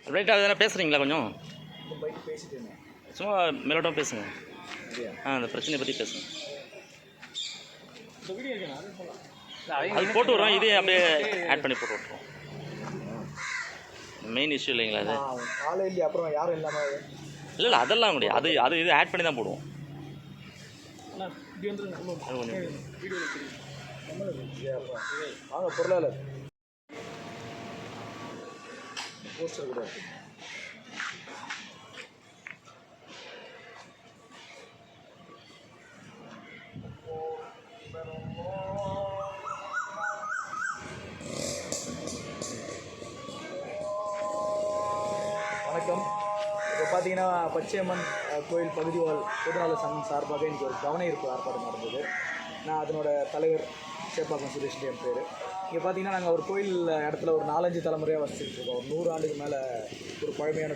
ரைட்டாக எதனா பேசுகிறீங்களா கொஞ்சம் பைக் பேசிட்டேங்க. சும்மா மேலோட்டம் பேசுங்க. அந்த பிரச்சனையை பற்றி பேசுங்க. அது போட்டு விட்றோம், இதே அப்படியே ஆட் பண்ணி போட்டு விட்ருவோம். மெயின் இஷ்யூ இல்லைங்களா அது? ஆளே இல்லையா அப்புறம் யாரும் இல்லாமல்? இல்லை அதெல்லாம் முடியாது. அது இது ஆட் பண்ணி தான் போடுவோம். வாங்க பொருளாளர் போஸ்டர் கூட இருக்கு. வணக்கம். இப்போ பார்த்தீங்கன்னா பச்சையம்மன் கோயில் பகுதிவாழ் பொதுநல சங்கம் சார்பாக இன்றைக்கி ஒரு கவன ஈர்ப்பு ஆர்ப்பாட்டம் நடந்தது. நான் அதனோட தலைவர் சேப்பாக்கம் சுரேஷ் என் பேர். இங்கே பார்த்தீங்கன்னா நாங்கள் ஒரு கோயில் இடத்துல ஒரு 4-5 தலைமுறையாக வசிச்சுட்டு இருக்கோம். ஒரு 100 ஆண்டுக்கு மேலே ஒரு பழமையான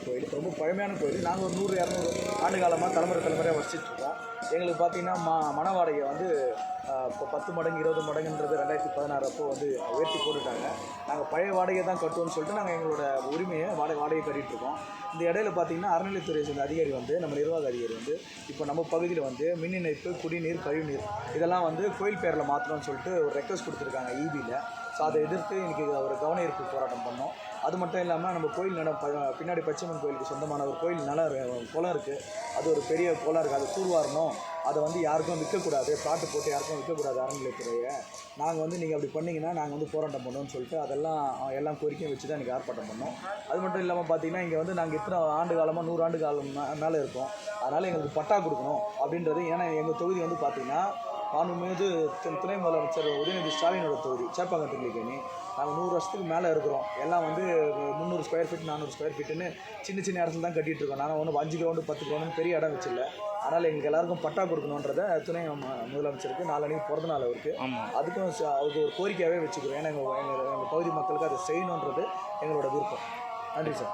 கோயில், ரொம்ப பழமையான கோயில். நாங்கள் ஒரு 100-200 ஆண்டு காலமாக தலைமுறையாக வசிச்சுட்ருக்கோம். எங்களுக்கு பார்த்தீங்கன்னா மன வாடகை வந்து இப்போ 10 மடங்கு 20 மடங்குன்றது 2016 அப்போ வந்து உயர்த்தி போட்டுட்டாங்க. நாங்கள் பழைய வாடகையை தான் கட்டுவோம்னு சொல்லிட்டு நாங்கள் எங்களோட உரிமையை வாடகை கட்டிகிட்ருக்கோம். இந்த இடையில பார்த்தீங்கன்னா அறநிலைத்துறை சேர்ந்த அதிகாரி வந்து நம்ம நிர்வாக அதிகாரி வந்து இப்போ நம்ம பகுதியில் வந்து மின் இணைப்பு, குடிநீர், கழிவுநீர் இதெல்லாம் வந்து கோயில் பேரில் மாற்றணும்னு சொல்லிட்டு ஒரு ரெக்வஸ்ட் கொடுத்துருக்காங்க ஈபியில். ஸோ அதை எதிர்த்து இன்றைக்கி ஒரு கவன ஈர்ப்பு போராட்டம் பண்ணோம். அது மட்டும் இல்லாமல் நம்ம கோயில் நிலம் பின்னாடி பச்சையம்மன் கோயிலுக்கு சொந்தமான ஒரு கோயில் குளம் இருக்குது. அது ஒரு பெரிய குளம் இருக்குது. அது தூர்வாரணும். அதை வந்து யாருக்கும் விற்கக்கூடாது, பிளாட்டு போட்டு யாருக்கும் விற்கக்கூடாது அறநிலையத்துறையை. நாங்கள் வந்து நீங்கள் அப்படி பண்ணிங்கன்னா நாங்கள் வந்து போராட்டம் பண்ணோம்னு சொல்லிட்டு எல்லாம் கோரிக்கையும் வச்சு தான் இன்றைக்கி ஆர்ப்பாட்டம் பண்ணோம். அது மட்டும் இல்லாமல் பார்த்தீங்கன்னா இங்கே வந்து நாங்கள் இத்தனை ஆண்டு காலமாக 100 ஆண்டு காலம் மேலே இருக்கோம். அதனால் எங்களுக்கு பட்டா கொடுக்கணும் அப்படின்றது. ஏன்னா எங்கள் தொகுதி வந்து பார்த்திங்கன்னா மாண்புமிகு துணை முதலமைச்சர் உதயநிதி ஸ்டாலினோட தொகுதி சேப்பாக்கம் திருலிக்கேணி. நாங்கள் 100 வருஷத்துக்கு மேலே இருக்கிறோம். எல்லாம் வந்து 300 ஸ்கொயர் ஃபீட் 400 ஸ்கொயர் ஃபீட்டுன்னு சின்ன இடத்துல தான் கட்டிகிட்டு இருக்கோம். நாங்கள் ஒன்றும் 5 கிரவுண்டு 10 கிரவுண்டுன்னு பெரிய இடம் வச்சில்ல. அதனால் எங்களுக்கு எல்லாருக்கும் பட்டா கொடுக்கணுன்றதை துணை முதலமைச்சருக்கு நாளன்னைக்கு பிறந்த நாள் இருக்குது. அதுக்கும் அவருக்கு ஒரு கோரிக்கையாகவே வச்சுக்கிறோம். ஏன்னா எங்கள் பகுதி மக்களுக்கு அதை செய்யணுன்றது எங்களோட விருப்பம். நன்றி சார்.